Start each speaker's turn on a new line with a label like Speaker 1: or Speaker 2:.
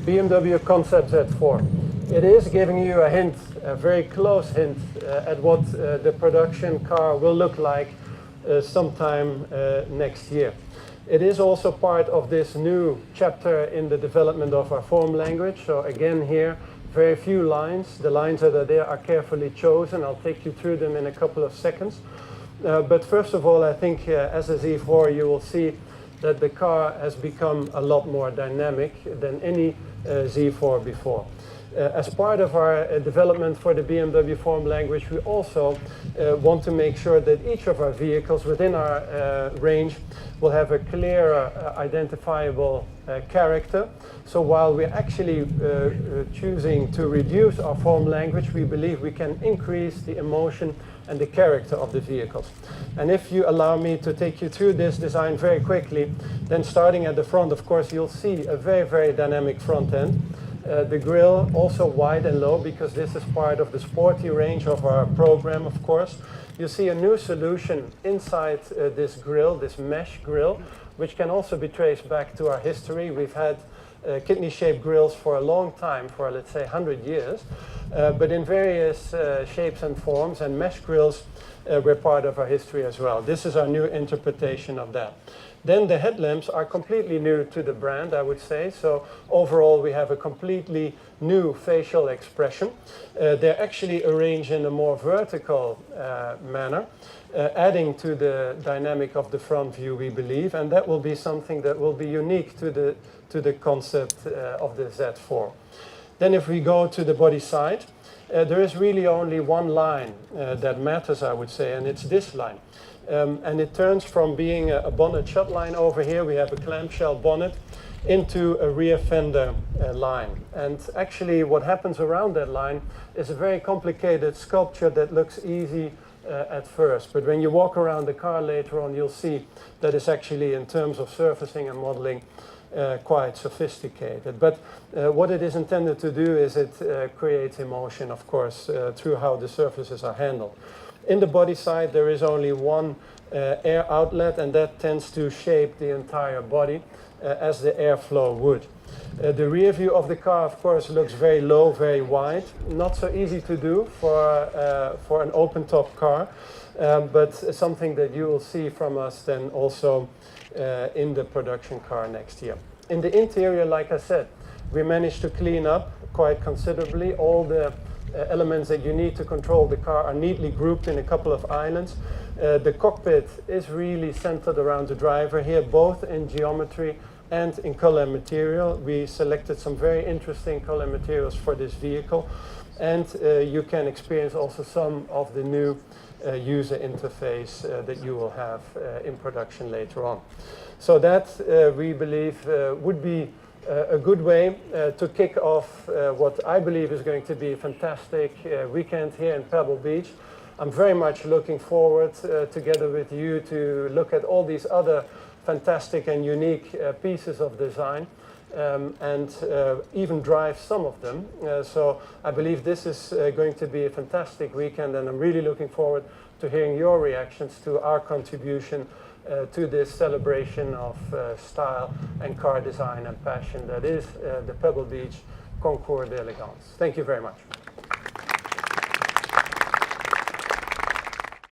Speaker 1: BMW Concept Z4. It is giving you a hint, a very close hint at what the production car will look like sometime next year. It is also part of this new chapter in the development of our form language. So again here, very few lines. The lines that are there are carefully chosen. I'll take you through them in a couple of seconds. But first of all, I think as a Z4 you will see that the car has become a lot more dynamic than any Z4 before. As part of our development for the BMW form language, we also want to make sure that each of our vehicles within our range will have a clearer identifiable character. So while we're actually choosing to reduce our form language, we believe we can increase the emotion and the character of the vehicles. And if you allow me to take you through this design very quickly, then starting at the front, of course, you'll see a very, very dynamic front end. The grille also wide and low because this is part of the sporty range of our program, of course. You see a new solution inside this grille, this mesh grille, which can also be traced back to our history. We've had kidney-shaped grilles for a long time, for let's say 100 years, but in various shapes and forms, and mesh grilles were part of our history as well. This is our new interpretation of that. Then the headlamps are completely new to the brand, I would say. So overall, we have a completely new facial expression. They're actually arranged in a more vertical manner, adding to the dynamic of the front view, we believe, and that will be something that will be unique to the concept of the Z4. Then if we go to the body side, there is really only one line that matters, I would say, and it's this line. And it turns from being a bonnet shut line over here, we have a clamshell bonnet, into a rear fender line. And actually what happens around that line is a very complicated sculpture that looks easy at first. But when you walk around the car later on, you'll see that it's actually, in terms of surfacing and modeling, quite sophisticated. But what it is intended to do is it creates emotion, of course, through how the surfaces are handled. In the body side, there is only one air outlet, and that tends to shape the entire body as the airflow would. The rear view of the car, of course, looks very low, very wide. Not so easy to do for an open-top car, but something that you will see from us then also in the production car next year. In the interior, like I said, we managed to clean up quite considerably. All the elements that you need to control the car are neatly grouped in a couple of islands. The cockpit is really centered around the driver here, both in geometry and in color and material. We selected some very interesting color materials for this vehicle, and you can experience also some of the new user interface that you will have in production later on. So that we believe would be a good way to kick off what I believe is going to be a fantastic weekend here in Pebble Beach. I'm very much looking forward together with you to look at all these other fantastic and unique pieces of design and even drive some of them. So I believe this is going to be a fantastic weekend, and I'm really looking forward to hearing your reactions to our contribution to this celebration of style and car design and passion that is the Pebble Beach Concours d'Elegance. Thank you very much.